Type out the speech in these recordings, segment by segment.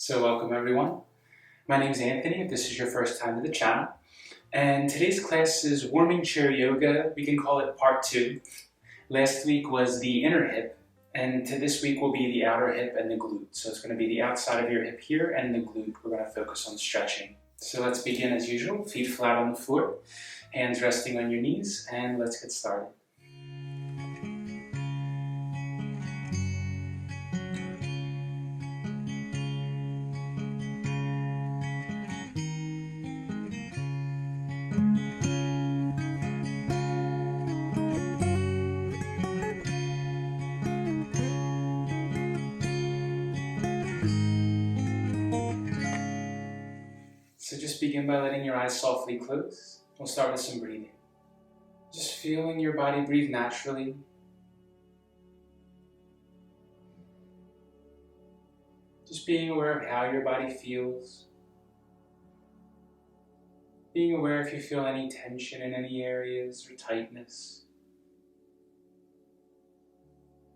So welcome everyone. My name is Anthony if this is your first time to the channel. And today's class is warming chair yoga. We can call it part 2. Last week was the inner hip, and this week will be the outer hip and the glute. So it's going to be the outside of your hip here and the glute. We're going to focus on stretching. So let's begin as usual. Feet flat on the floor, hands resting on your knees, and let's get started. So just begin by letting your eyes softly close. We'll start with some breathing. Just feeling your body breathe naturally. Just being aware of how your body feels. Being aware if you feel any tension in any areas or tightness.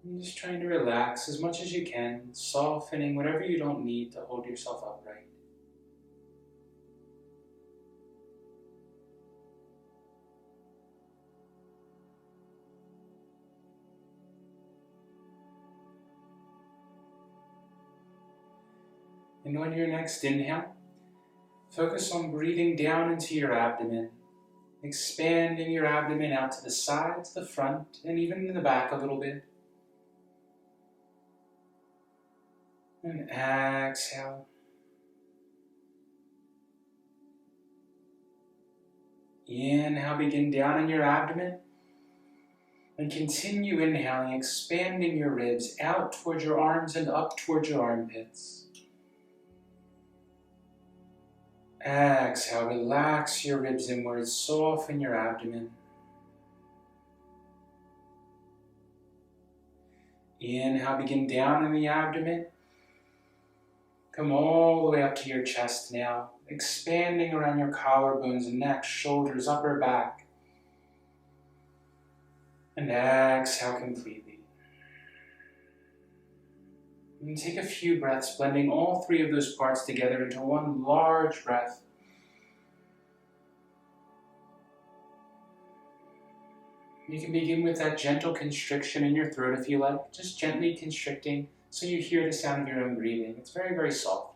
And just trying to relax as much as you can, softening whatever you don't need to hold yourself upright. And on your next inhale, focus on breathing down into your abdomen, expanding your abdomen out to the sides, the front, and even in the back a little bit. And exhale. Inhale, begin down in your abdomen. And continue inhaling, expanding your ribs out towards your arms and up towards your armpits. Exhale, relax your ribs inwards, soften your abdomen. Inhale, begin down in the abdomen. Come all the way up to your chest now, expanding around your collarbones and neck, shoulders, upper back. And exhale completely. And take a few breaths, blending all three of those parts together into one large breath. You can begin with that gentle constriction in your throat if you like, just gently constricting so you hear the sound of your own breathing. It's very, very soft.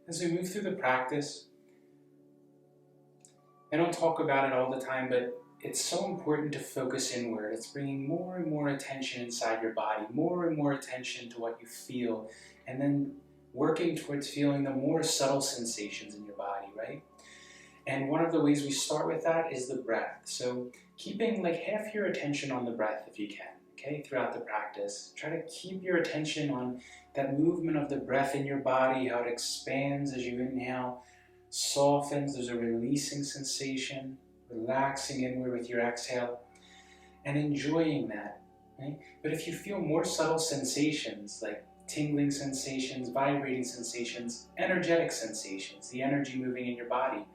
As we move through the practice, I don't talk about it all the time, but it's so important to focus inward. It's bringing more and more attention inside your body, more and more attention to what you feel, and then working towards feeling the more subtle sensations in your body, right? And one of the ways we start with that is the breath. So keeping like half your attention on the breath if you can, okay, throughout the practice. Try to keep your attention on that movement of the breath in your body, how it expands as you inhale, softens, there's a releasing sensation, relaxing inward with your exhale, and enjoying that, right? But if you feel more subtle sensations like tingling sensations, vibrating sensations, energetic sensations, the energy moving in your body,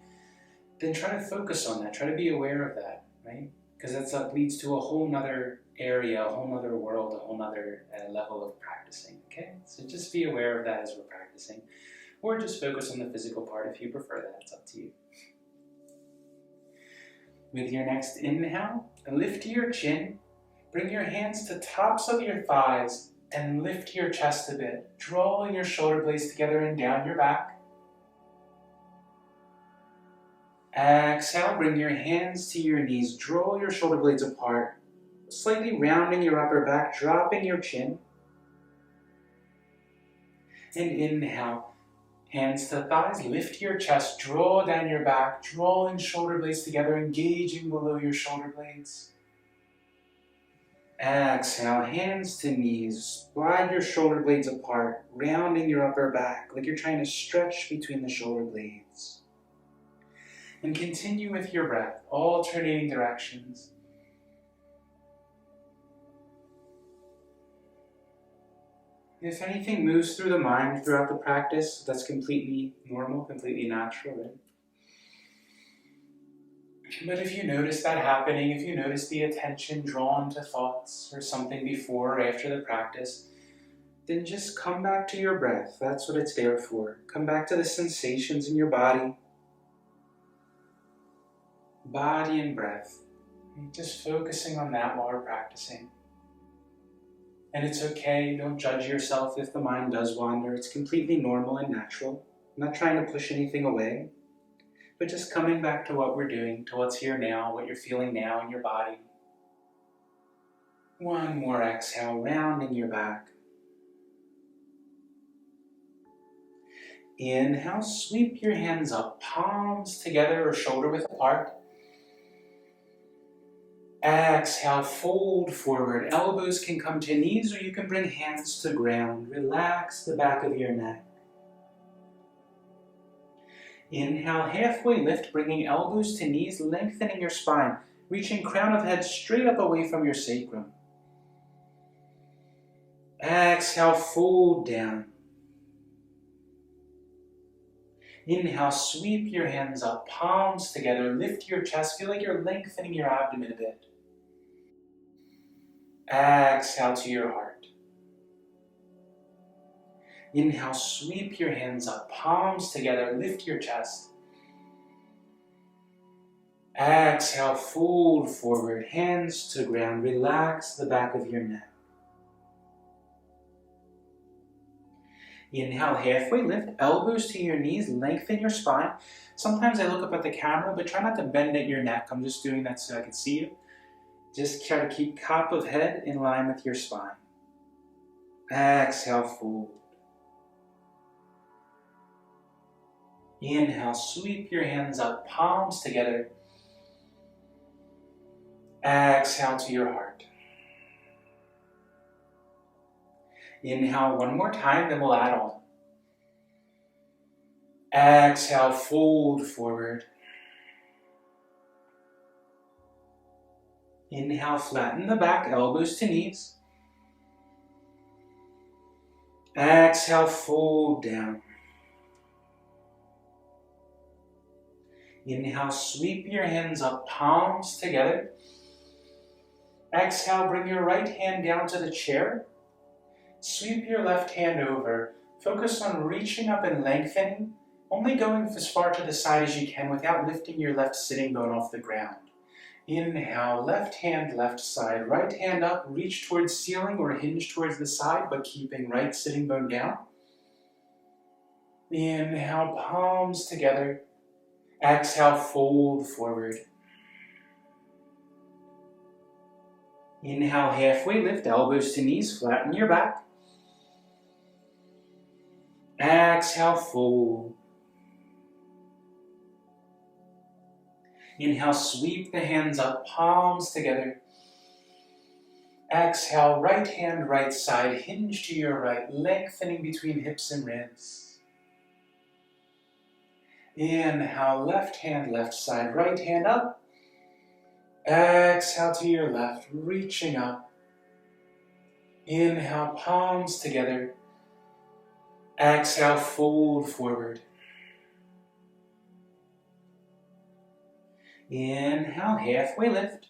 then try to focus on that, try to be aware of that, right? Because that leads to a whole nother area, a whole nother world, a whole nother level of practicing, okay? So just be aware of that as we're practicing. Or just focus on the physical part if you prefer that, it's up to you. With your next inhale, lift your chin, bring your hands to tops of your thighs, and lift your chest a bit, drawing your shoulder blades together and down your back. Exhale, bring your hands to your knees, draw your shoulder blades apart, slightly rounding your upper back, dropping your chin. And inhale, hands to thighs, lift your chest, draw down your back, drawing shoulder blades together, engaging below your shoulder blades. Exhale, hands to knees, slide your shoulder blades apart, rounding your upper back like you're trying to stretch between the shoulder blades. And continue with your breath, alternating directions. If anything moves through the mind throughout the practice, that's completely normal, completely natural, right? But if you notice that happening, if you notice the attention drawn to thoughts or something before or after the practice, then just come back to your breath. That's what it's there for. Come back to the sensations in your body. Body and breath. Just focusing on that while we're practicing. And it's okay, don't judge yourself if the mind does wander. It's completely normal and natural. I'm not trying to push anything away, but just coming back to what we're doing, to what's here now, what you're feeling now in your body. One more exhale, rounding your back. Inhale, sweep your hands up, palms together or shoulder width apart. Exhale, fold forward. Elbows can come to knees or you can bring hands to ground. Relax the back of your neck. Inhale, halfway lift, bringing elbows to knees, lengthening your spine, reaching crown of head straight up away from your sacrum. Exhale, fold down. Inhale, sweep your hands up, palms together, lift your chest, feel like you're lengthening your abdomen a bit. Exhale to your heart. Inhale, sweep your hands up, palms together, lift your chest. Exhale, fold forward, hands to ground, relax the back of your neck. Inhale, halfway lift, elbows to your knees, lengthen your spine. Sometimes I look up at the camera, but try not to bend at your neck. I'm just doing that so I can see you. Just try to keep top of head in line with your spine. Exhale, fold. Inhale, sweep your hands up, palms together. Exhale to your heart. Inhale one more time, then we'll add on. Exhale, fold forward. Inhale, flatten the back, elbows to knees. Exhale, fold down. Inhale, sweep your hands up, palms together. Exhale, bring your right hand down to the chair. Sweep your left hand over. Focus on reaching up and lengthening, only going as far to the side as you can without lifting your left sitting bone off the ground. Inhale, left hand, left side, right hand up, reach towards ceiling or hinge towards the side, but keeping right sitting bone down. Inhale, palms together. Exhale, fold forward. Inhale, halfway lift, elbows to knees, flatten your back. Exhale, fold. Inhale, sweep the hands up, palms together. Exhale, right hand, right side, hinge to your right, lengthening between hips and ribs. Inhale, left hand, left side, right hand up. Exhale to your left, reaching up. Inhale, palms together. Exhale, fold forward. Inhale, halfway lift.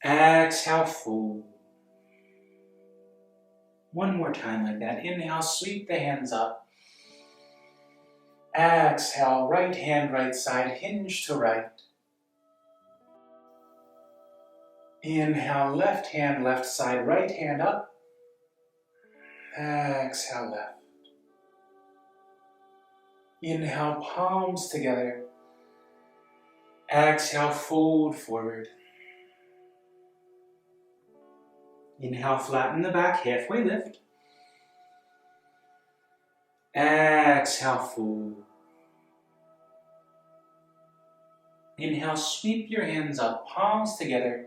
Exhale, fold. One more time like that. Inhale, sweep the hands up. Exhale, right hand, right side, hinge to right. Inhale, left hand, left side, right hand up. Exhale, left. Inhale, palms together. Exhale, fold forward. Inhale, flatten the back, halfway lift. Exhale, fold. Inhale, sweep your hands up, palms together.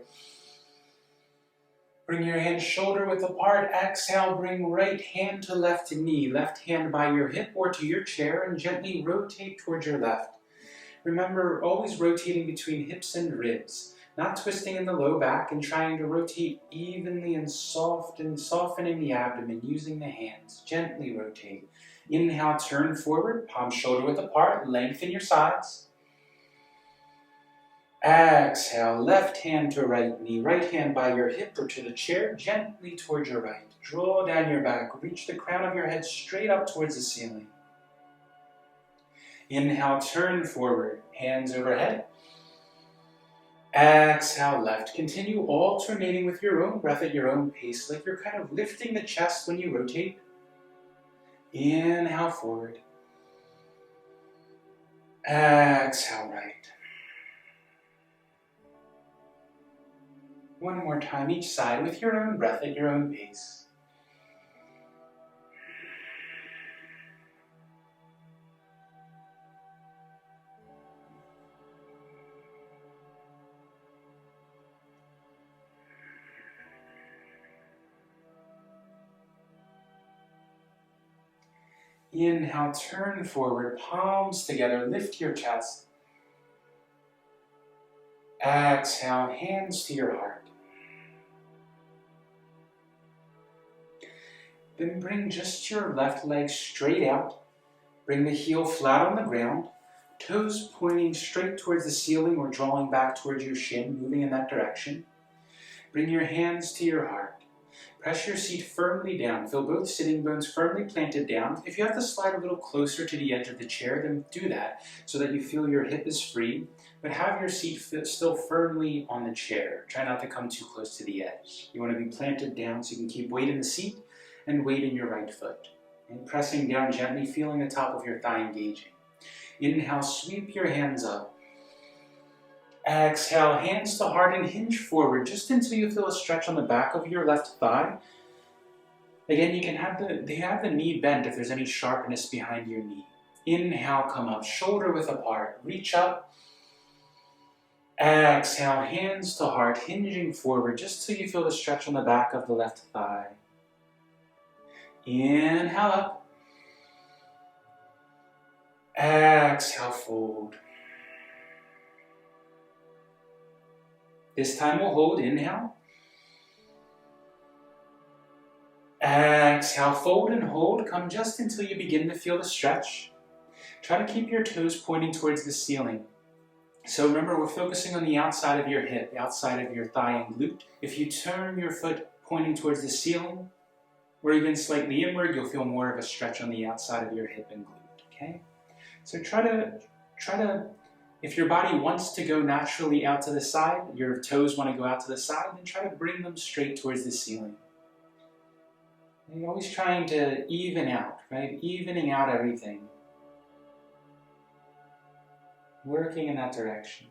Bring your hands shoulder width apart. Exhale, bring right hand to left knee, left hand by your hip or to your chair, and gently rotate towards your left. Remember, always rotating between hips and ribs, not twisting in the low back, and trying to rotate evenly and softening the abdomen using the hands. Gently rotate. Inhale, turn forward, palms shoulder width apart, lengthen your sides. Exhale, left hand to right knee, right hand by your hip or to the chair, gently towards your right. Draw down your back, reach the crown of your head straight up towards the ceiling. Inhale, turn forward, hands overhead. Exhale, left. Continue alternating with your own breath at your own pace, like you're kind of lifting the chest when you rotate. Inhale, forward. Exhale, right. One more time each side with your own breath at your own pace. Inhale, turn forward, palms together, lift your chest. Exhale, hands to your heart. Then bring just your left leg straight out. Bring the heel flat on the ground, toes pointing straight towards the ceiling or drawing back towards your shin, moving in that direction. Bring your hands to your heart. Press your seat firmly down. Feel both sitting bones firmly planted down. If you have to slide a little closer to the edge of the chair, then do that so that you feel your hip is free, but have your seat still firmly on the chair. Try not to come too close to the edge. You want to be planted down so you can keep weight in the seat and weight in your right foot. And pressing down gently, feeling the top of your thigh engaging. Inhale, sweep your hands up. Exhale, hands to heart and hinge forward just until you feel a stretch on the back of your left thigh. Again, you can have the knee bent if there's any sharpness behind your knee. Inhale, come up, shoulder width apart, reach up. Exhale, hands to heart, hinging forward just till you feel the stretch on the back of the left thigh. Inhale up. Exhale, fold. This time we'll hold, inhale. Exhale, fold and hold. Come just until you begin to feel the stretch. Try to keep your toes pointing towards the ceiling. So remember, we're focusing on the outside of your hip, the outside of your thigh and glute. If you turn your foot pointing towards the ceiling, or even slightly inward, you'll feel more of a stretch on the outside of your hip and glute, okay? So try to, if your body wants to go naturally out to the side, your toes want to go out to the side, then try to bring them straight towards the ceiling. And you're always trying to even out, right? Evening out everything. Working in that direction.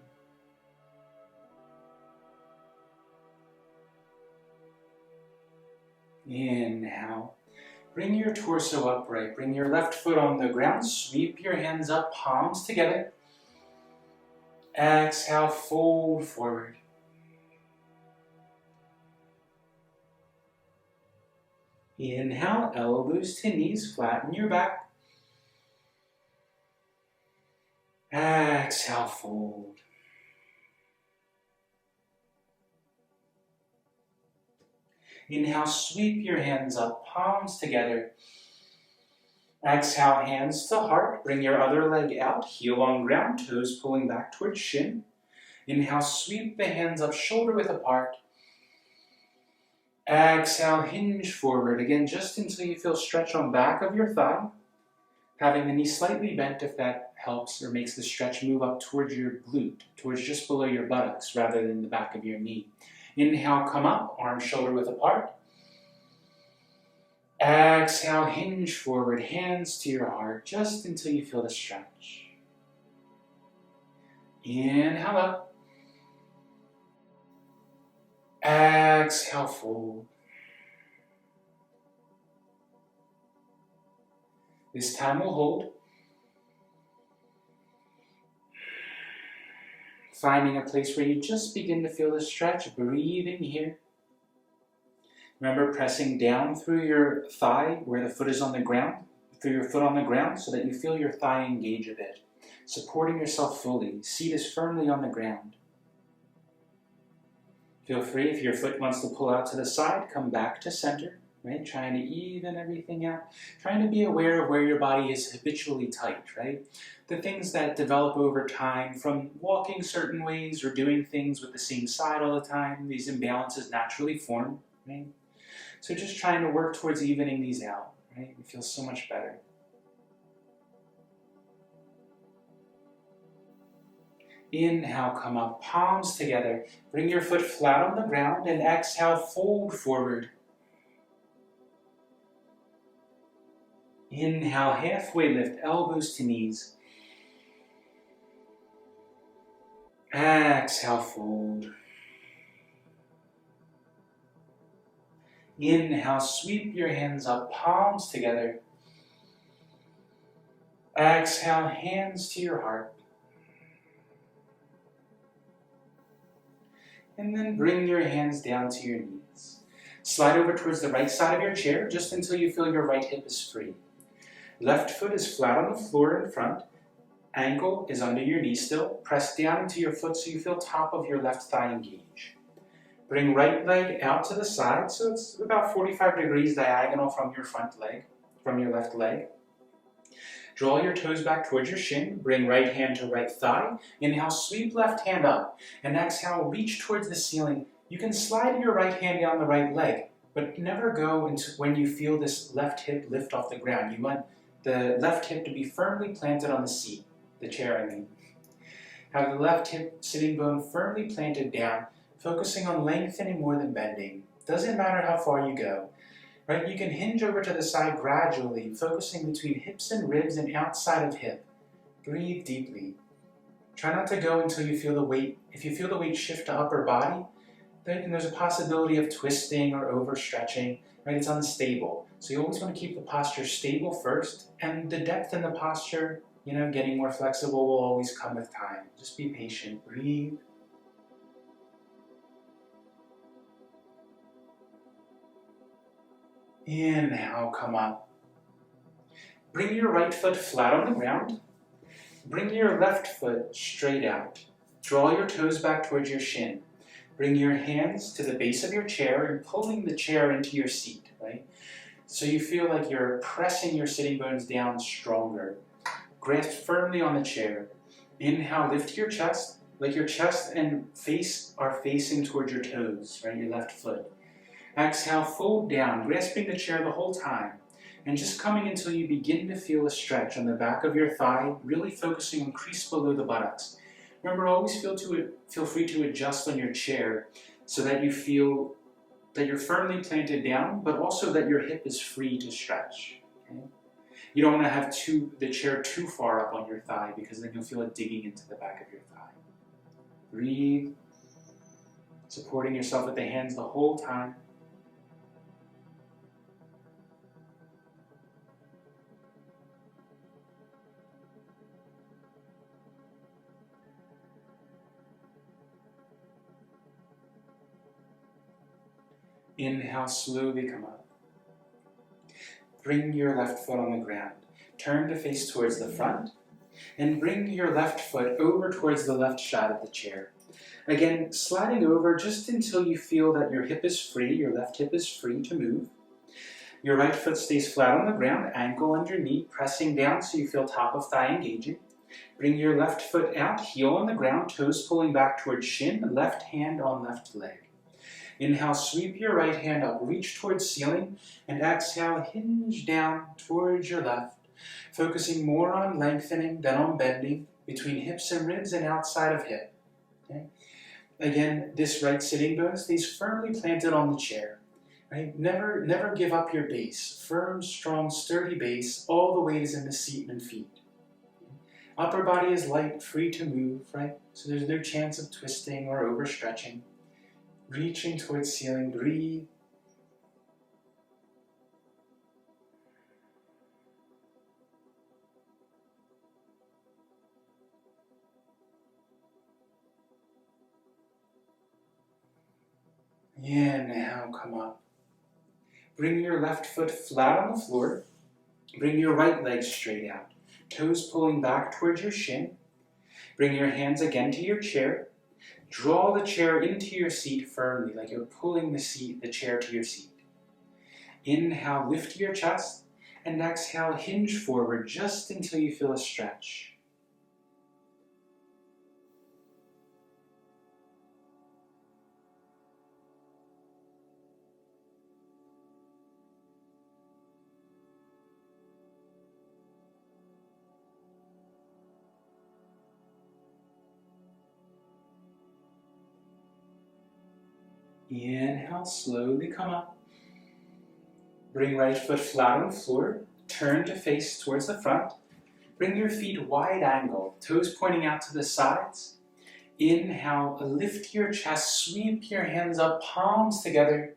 Inhale. Bring your torso upright. Bring your left foot on the ground. Sweep your hands up, palms together. Exhale, fold forward. Inhale, elbows to knees, flatten your back. Exhale, fold. Inhale, sweep your hands up, palms together. Exhale, hands to heart. Bring your other leg out, heel on ground, toes pulling back towards shin. Inhale, sweep the hands up, shoulder width apart. Exhale, hinge forward. Again, just until you feel stretch on back of your thigh. Having the knee slightly bent if that helps or makes the stretch move up towards your glute, towards just below your buttocks rather than the back of your knee. Inhale, come up, arms shoulder width apart. Exhale, hinge forward, hands to your heart, just until you feel the stretch. Inhale up. Exhale, fold. This time we'll hold. Finding a place where you just begin to feel the stretch, breathing here. Remember pressing down through your thigh where the foot is on the ground, through your foot on the ground so that you feel your thigh engage a bit. Supporting yourself fully. Seat is firmly on the ground. Feel free, if your foot wants to pull out to the side, come back to center. right? Trying to even everything out. Trying to be aware of where your body is habitually tight, right? The things that develop over time from walking certain ways or doing things with the same side all the time, these imbalances naturally form, right? So just trying to work towards evening these out, right? It feels so much better. Inhale, come up, palms together. Bring your foot flat on the ground and exhale, fold forward. Inhale, halfway lift, elbows to knees. Exhale, fold. Inhale, sweep your hands up, palms together. Exhale, hands to your heart. And then bring your hands down to your knees. Slide over towards the right side of your chair just until you feel your right hip is free. Left foot is flat on the floor in front. Ankle is under your knee still. Press down into your foot so you feel top of your left thigh engage. Bring right leg out to the side so it's about 45 degrees diagonal from your front leg, from your left leg. Draw your toes back towards your shin. Bring right hand to right thigh. Inhale, sweep left hand up. And exhale, reach towards the ceiling. You can slide your right hand down the right leg, but never go into when you feel this left hip lift off the ground. You want the left hip to be firmly planted on the seat, the chair I mean. Have the left hip sitting bone firmly planted down, focusing on lengthening more than bending. Doesn't matter how far you go. Right? You can hinge over to the side gradually, focusing between hips and ribs and outside of hip. Breathe deeply. Try not to go until you feel the weight. If you feel the weight shift to upper body, then there's a possibility of twisting or overstretching. Right? It's unstable. So you always want to keep the posture stable first, and the depth in the posture, getting more flexible will always come with time. Just be patient. Breathe. Inhale, come up. Bring your right foot flat on the ground. Bring your left foot straight out. Draw your toes back towards your shin. Bring your hands to the base of your chair and pulling the chair into your seat, right? So you feel like you're pressing your sitting bones down stronger. Grasp firmly on the chair. Inhale, lift your chest, like your chest and face are facing towards your toes, right? Your left foot. Exhale, fold down, grasping the chair the whole time, and just coming until you begin to feel a stretch on the back of your thigh, really focusing on crease below the buttocks. Remember, always feel free to adjust on your chair so that you feel that you're firmly planted down, but also that your hip is free to stretch. Okay? You don't want to have the chair too far up on your thigh because then you'll feel it digging into the back of your thigh. Breathe, supporting yourself with the hands the whole time. Inhale, slowly come up. Bring your left foot on the ground. Turn to face towards the front. And bring your left foot over towards the left side of the chair. Again, sliding over just until you feel that your hip is free, your left hip is free to move. Your right foot stays flat on the ground, ankle under knee, pressing down so you feel top of thigh engaging. Bring your left foot out, heel on the ground, toes pulling back towards shin, left hand on left leg. Inhale, sweep your right hand up, reach towards ceiling, and exhale, hinge down towards your left, focusing more on lengthening than on bending between hips and ribs and outside of hip. Okay? Again, this right sitting bone stays firmly planted on the chair. Right? Never give up your base. Firm, strong, sturdy base. All the weight is in the seat and feet. Upper body is light, free to move, right? So there's no chance of twisting or overstretching. Reaching towards ceiling, breathe. Inhale, come up. Bring your left foot flat on the floor. Bring your right leg straight out. Toes pulling back towards your shin. Bring your hands again to your chair. Draw the chair into your seat firmly, like you're pulling the chair to your seat. Inhale, lift your chest, and exhale, hinge forward just until you feel a stretch. Inhale, slowly come up. Bring right foot flat on the floor. Turn to face towards the front. Bring your feet wide angle, toes pointing out to the sides. Inhale, lift your chest, sweep your hands up, palms together.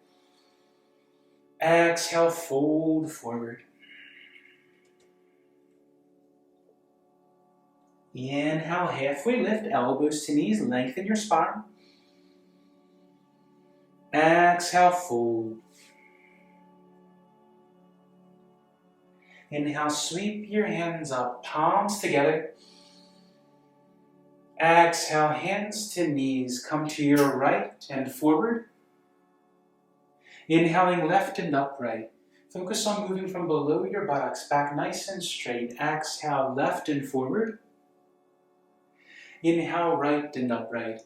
Exhale, fold forward. Inhale, halfway lift, elbows to knees, lengthen your spine. Exhale, fold. Inhale, sweep your hands up, palms together. Exhale, hands to knees, come to your right and forward. Inhaling left and upright. Focus on moving from below your buttocks back nice and straight. Exhale, left and forward. Inhale, right and upright.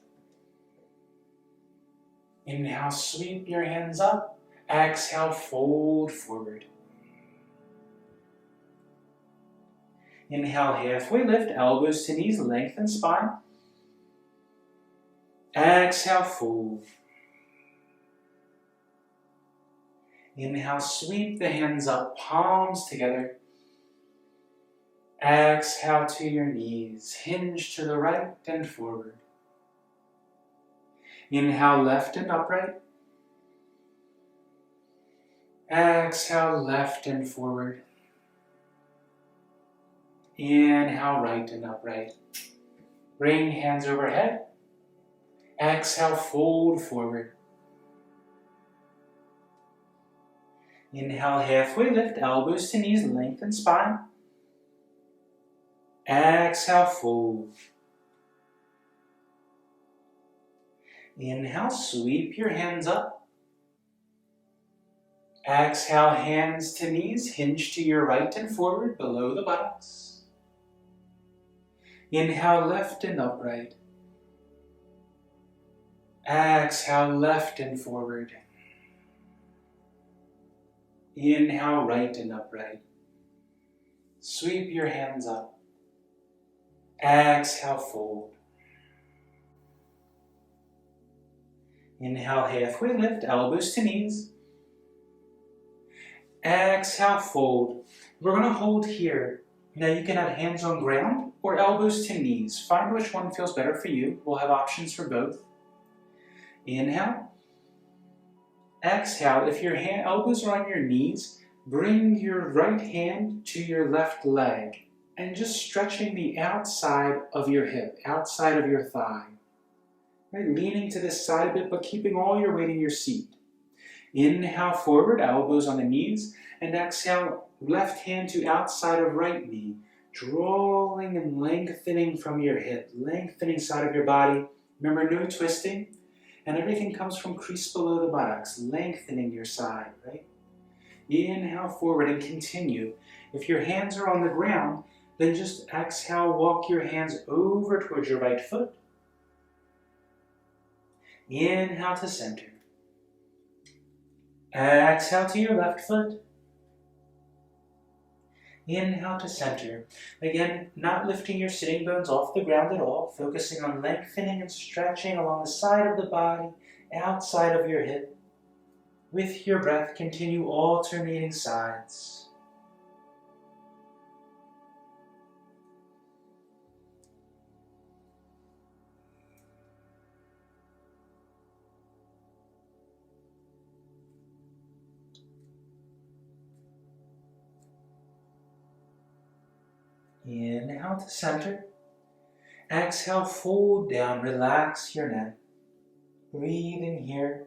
Inhale, sweep your hands up. Exhale, fold forward. Inhale, halfway lift, elbows to knees, lengthen spine. Exhale, fold. Inhale, sweep the hands up, palms together. Exhale to your knees, hinge to the right and forward. Inhale, left and upright. Exhale, left and forward. Inhale, right and upright. Bring hands overhead. Exhale, fold forward. Inhale, halfway lift, elbows to knees, lengthen spine. Exhale, fold. Inhale, sweep your hands up. Exhale, hands to knees, hinge to your right and forward, below the buttocks. Inhale, left and upright. Exhale, left and forward. Inhale, right and upright. Sweep your hands up. Exhale, fold. Inhale, halfway lift, elbows to knees. Exhale, fold. We're going to hold here. Now you can have hands on ground or elbows to knees. Find which one feels better for you. We'll have options for both. Inhale. Exhale. If your elbows are on your knees, bring your right hand to your left leg and just stretching the outside of your hip, outside of your thigh. Right? Leaning to this side a bit, but keeping all your weight in your seat. Inhale forward, elbows on the knees, and exhale, left hand to outside of right knee, drawing and lengthening from your hip, lengthening side of your body. Remember, no twisting, and everything comes from crease below the buttocks, lengthening your side, right? Inhale forward and continue. If your hands are on the ground, then just exhale, walk your hands over towards your right foot. Inhale to center. Exhale to your left foot. Inhale to center. Again, not lifting your sitting bones off the ground at all, focusing on lengthening and stretching along the side of the body, outside of your hip. With your breath, continue alternating sides. Inhale to center. Exhale, fold down, relax your neck. Breathe in here.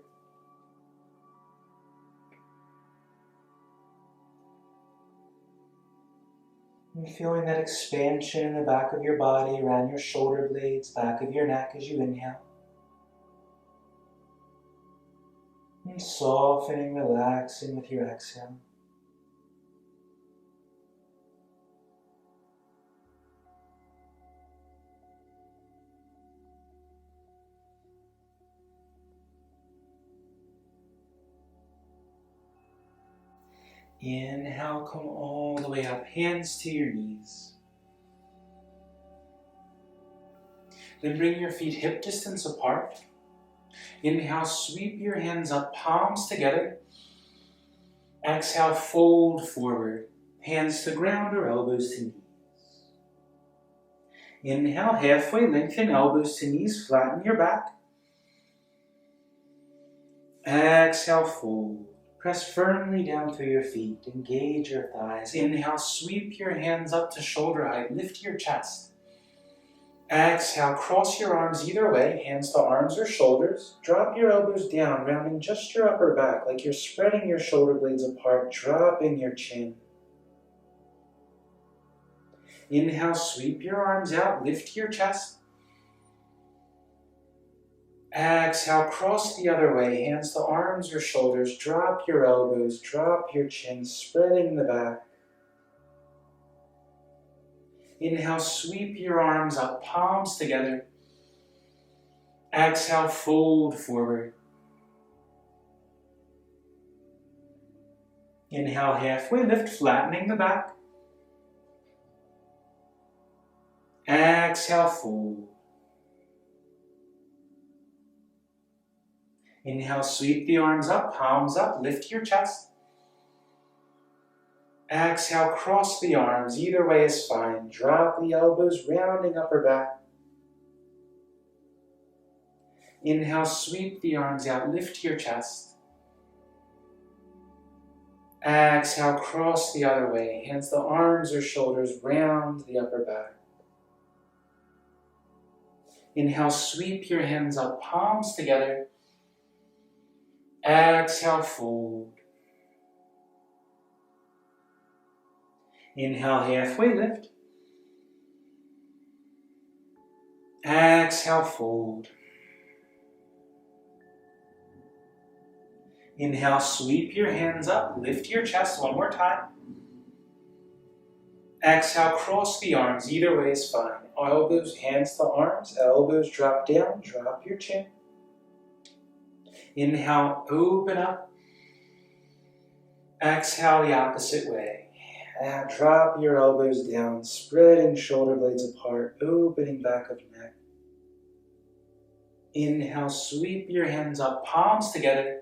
And feeling that expansion in the back of your body, around your shoulder blades, back of your neck as you inhale. And softening, relaxing with your exhale. Inhale, come all the way up, hands to your knees. Then bring your feet hip distance apart. Inhale, sweep your hands up, palms together. Exhale, fold forward, hands to ground or elbows to knees. Inhale, halfway lengthen, elbows to knees, flatten your back. Exhale, fold. Press firmly down through your feet, engage your thighs. Inhale, sweep your hands up to shoulder height, lift your chest. Exhale, cross your arms either way, hands to arms or shoulders. Drop your elbows down, rounding just your upper back, like you're spreading your shoulder blades apart, dropping your chin. Inhale, sweep your arms out, lift your chest. Exhale, cross the other way, hands to arms or shoulders. Drop your elbows, drop your chin, spreading the back. Inhale, sweep your arms up, palms together. Exhale, fold forward. Inhale, halfway lift, flattening the back. Exhale, fold. Inhale, sweep the arms up, palms up, lift your chest. Exhale, cross the arms, either way is fine. Drop the elbows, rounding upper back. Inhale, sweep the arms out, lift your chest. Exhale, cross the other way, hands to arms or shoulders, round the upper back. Inhale, sweep your hands up, palms together. Exhale, fold. Inhale, halfway lift. Exhale, fold. Inhale, sweep your hands up, lift your chest one more time. Exhale, cross the arms, either way is fine. Elbows, hands to arms, elbows drop down, drop your chin. Inhale, open up. Exhale, the opposite way. Drop your elbows down, spreading shoulder blades apart, opening back of neck. Inhale, sweep your hands up, palms together.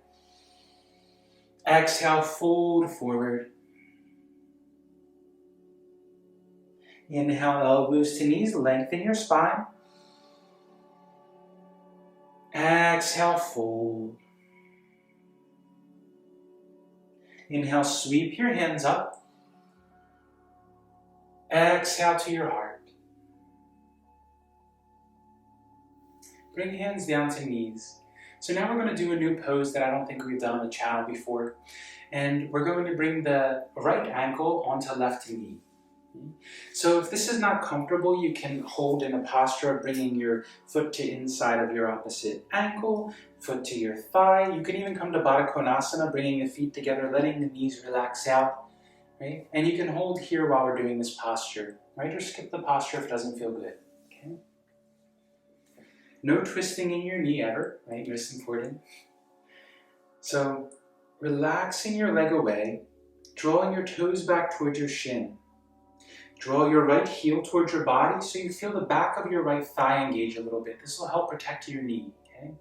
Exhale, fold forward. Inhale, elbows to knees, lengthen your spine. Exhale, fold. Inhale, sweep your hands up. Exhale to your heart. Bring hands down to knees. So now we're going to do a new pose that I don't think we've done on the channel before. And we're going to bring the right ankle onto left knee. So if this is not comfortable, you can hold in a posture of bringing your foot to inside of your opposite ankle, foot to your thigh. You can even come to Baddha Konasana, bringing the feet together, letting the knees relax out. Right? And you can hold here while we're doing this posture, right? Or skip the posture if it doesn't feel good. Okay? No twisting in your knee ever, right? Most important. So relaxing your leg away, drawing your toes back towards your shin. Draw your right heel towards your body so you feel the back of your right thigh engage a little bit. This will help protect your knee. Okay?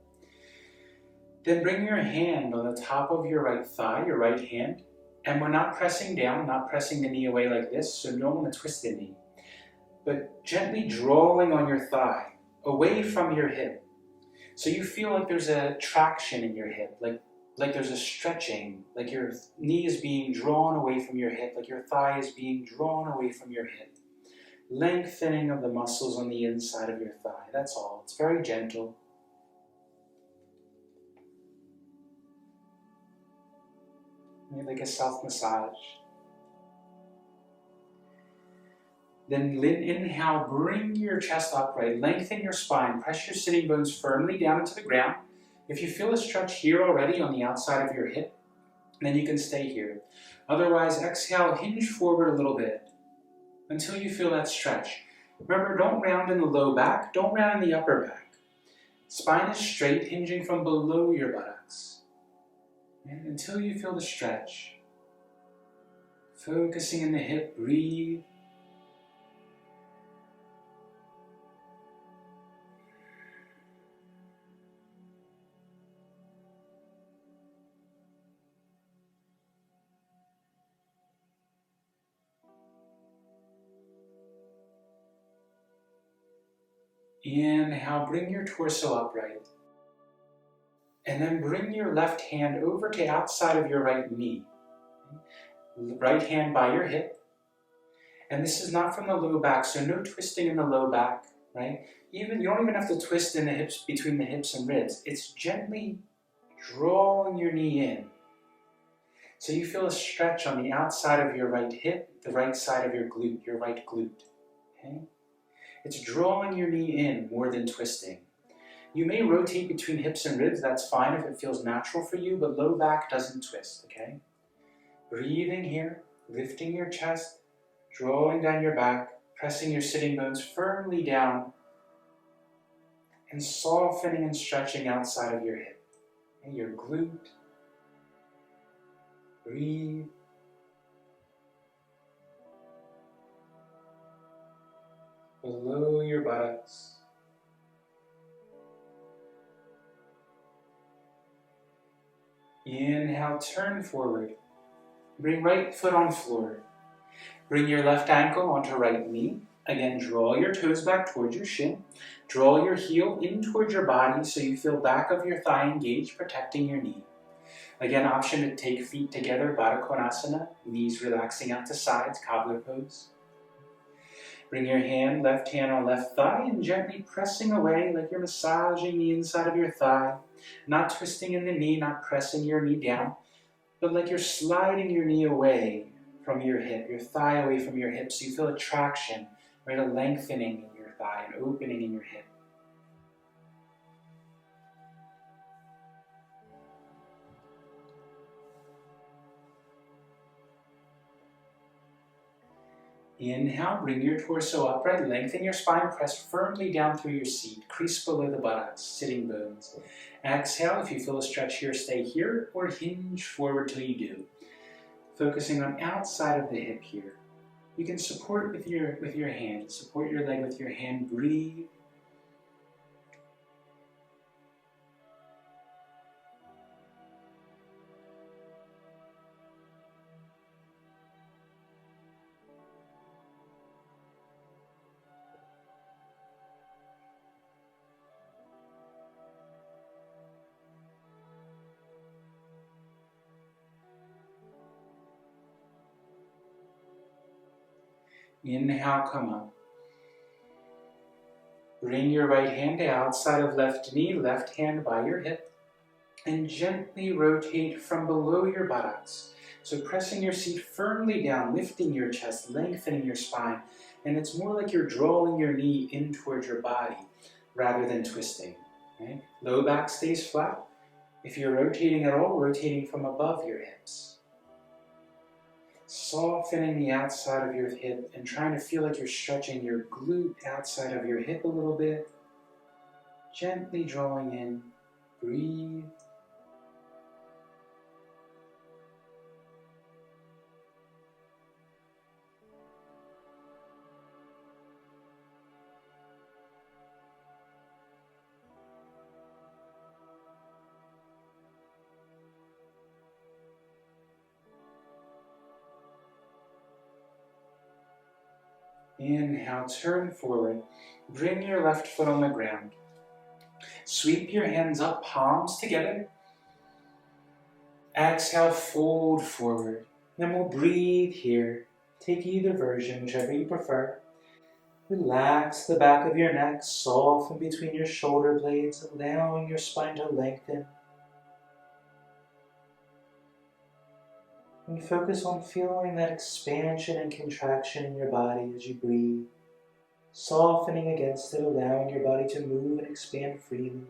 Then bring your hand on the top of your right thigh, your right hand. And we're not pressing down, not pressing the knee away like this, so you don't want to twist the knee. But gently drawing on your thigh, away from your hip. So you feel like there's a traction in your hip, like there's a stretching, like your knee is being drawn away from your hip, like your thigh is being drawn away from your hip. Lengthening of the muscles on the inside of your thigh, that's all. It's very gentle. Like a self-massage. Then inhale, bring your chest upright, lengthen your spine, press your sitting bones firmly down into the ground. If you feel a stretch here already on the outside of your hip, then you can stay here. Otherwise, exhale, hinge forward a little bit until you feel that stretch. Remember, don't round in the low back, don't round in the upper back. Spine is straight, hinging from below your buttocks. And until you feel the stretch. Focusing in the hip, breathe. Inhale, bring your torso upright. And then bring your left hand over to outside of your right knee. Right hand by your hip. And this is not from the low back, so no twisting in the low back, right? You don't even have to twist in the hips, between the hips and ribs. It's gently drawing your knee in. So you feel a stretch on the outside of your right hip, the right side of your glute, your right glute. Okay? It's drawing your knee in more than twisting. You may rotate between hips and ribs, that's fine if it feels natural for you, but low back doesn't twist, okay? Breathing here, lifting your chest, drawing down your back, pressing your sitting bones firmly down, and softening and stretching outside of your hip. And your glute. Breathe. Below your buttocks. Inhale, turn forward. Bring right foot on floor. Bring your left ankle onto right knee. Again, draw your toes back towards your shin. Draw your heel in towards your body so you feel back of your thigh engaged, protecting your knee. Again, option to take feet together, Baddha Konasana, knees relaxing out to sides, cobbler pose. Bring your left hand on left thigh and gently pressing away like you're massaging the inside of your thigh. Not twisting in the knee, not pressing your knee down, but like you're sliding your knee away from your hip, your thigh away from your hip, so you feel a traction, right? A lengthening in your thigh, an opening in your hip. Inhale, bring your torso upright, lengthen your spine, press firmly down through your seat, crease below the buttocks, sitting bones. Exhale, if you feel a stretch here, stay here, or hinge forward till you do. Focusing on outside of the hip here. You can support with your hand, support your leg with your hand, breathe. Inhale, come up. Bring your right hand to outside of left knee, left hand by your hip, and gently rotate from below your buttocks. So pressing your seat firmly down, lifting your chest, lengthening your spine, and it's more like you're drawing your knee in towards your body rather than twisting. Okay? Low back stays flat. If you're rotating at all, rotating from above your hips. Softening the outside of your hip and trying to feel like you're stretching your glute outside of your hip a little bit. Gently drawing in. Breathe. Inhale, turn forward. Bring your left foot on the ground. Sweep your hands up, palms together. Exhale, fold forward. Then we'll breathe here. Take either version, whichever you prefer. Relax the back of your neck, soften between your shoulder blades, allowing your spine to lengthen. And focus on feeling that expansion and contraction in your body as you breathe. Softening against it, allowing your body to move and expand freely.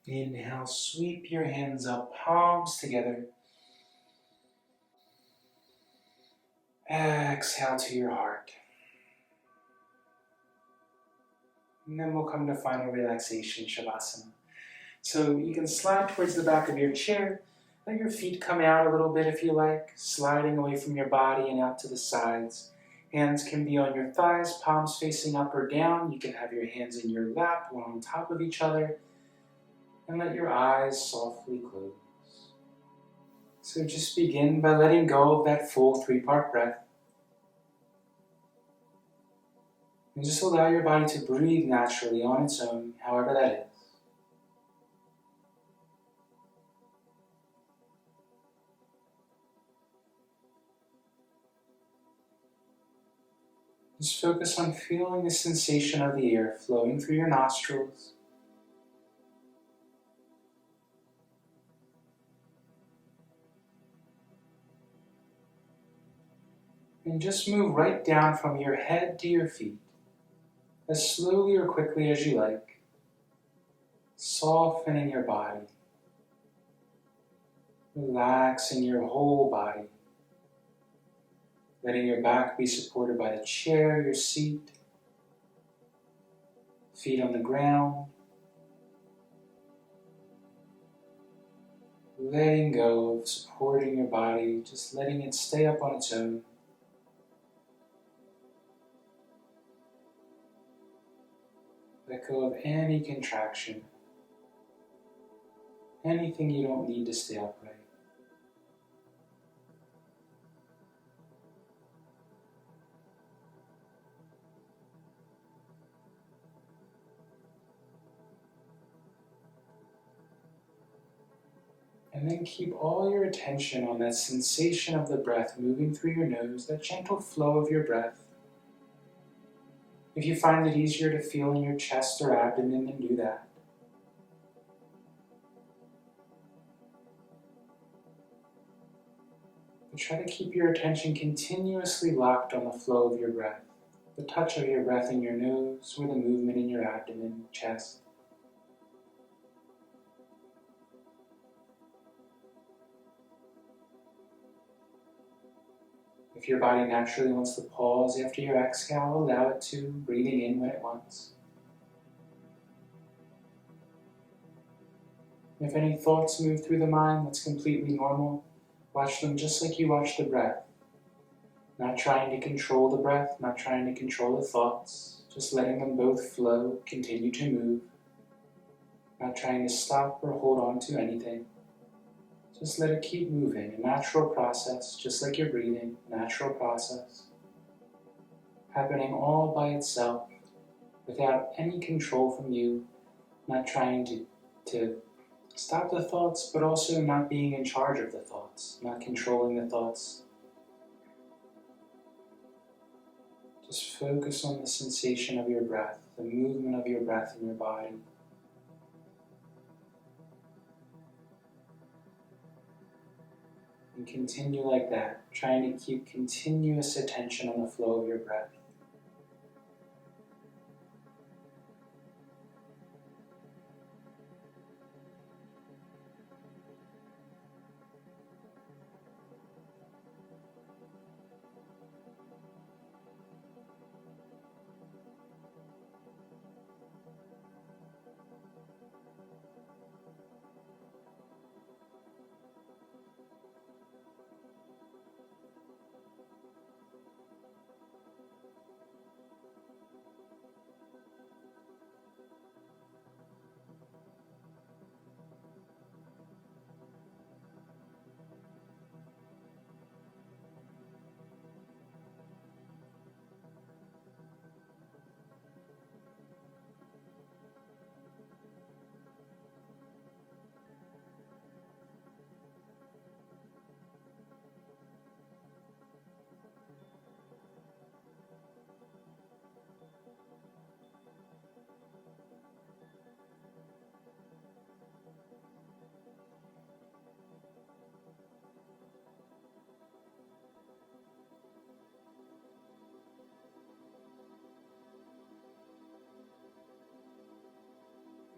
Inhale, sweep your hands up, palms together. Exhale to your heart. And then we'll come to final relaxation, Savasana. So you can slide towards the back of your chair. Let your feet come out a little bit if you like, sliding away from your body and out to the sides. Hands can be on your thighs, palms facing up or down. You can have your hands in your lap or on top of each other. And let your eyes softly close. So just begin by letting go of that full 3-part breath. And just allow your body to breathe naturally on its own, however that is. Just focus on feeling the sensation of the air flowing through your nostrils. And just move right down from your head to your feet, as slowly or quickly as you like, softening your body, relaxing your whole body, letting your back be supported by the chair, your seat, feet on the ground, letting go of supporting your body, just letting it stay up on its own. Let go of any contraction, anything you don't need to stay upright. And then keep all your attention on that sensation of the breath moving through your nose, that gentle flow of your breath. If you find it easier to feel in your chest or abdomen, then do that. But try to keep your attention continuously locked on the flow of your breath, the touch of your breath in your nose, or the movement in your abdomen, chest. If your body naturally wants to pause after your exhale, allow it to, breathing in when it wants. If any thoughts move through the mind, that's completely normal. Watch them just like you watch the breath. Not trying to control the breath, not trying to control the thoughts, just letting them both flow, continue to move. Not trying to stop or hold on to anything. Just let it keep moving, a natural process, just like you're breathing, natural process. Happening all by itself, without any control from you, not trying to stop the thoughts, but also not being in charge of the thoughts, not controlling the thoughts. Just focus on the sensation of your breath, the movement of your breath in your body. And continue like that, trying to keep continuous attention on the flow of your breath.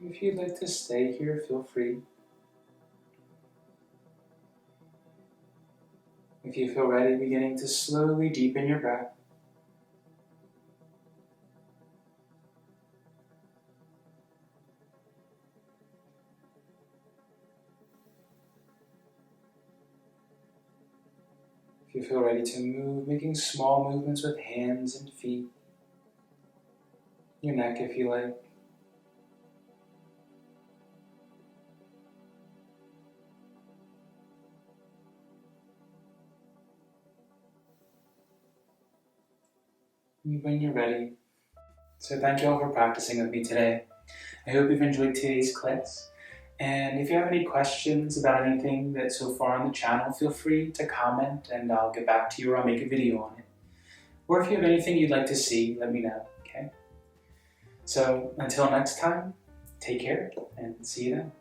If you'd like to stay here, feel free. If you feel ready, beginning to slowly deepen your breath. If you feel ready to move, making small movements with hands and feet, your neck if you like. When you're ready. So thank you all for practicing with me today. I hope you've enjoyed today's class. And if you have any questions about anything that's so far on the channel, feel free to comment and I'll get back to you or I'll make a video on it. Or if you have anything you'd like to see, let me know, okay? So until next time, take care and see you then.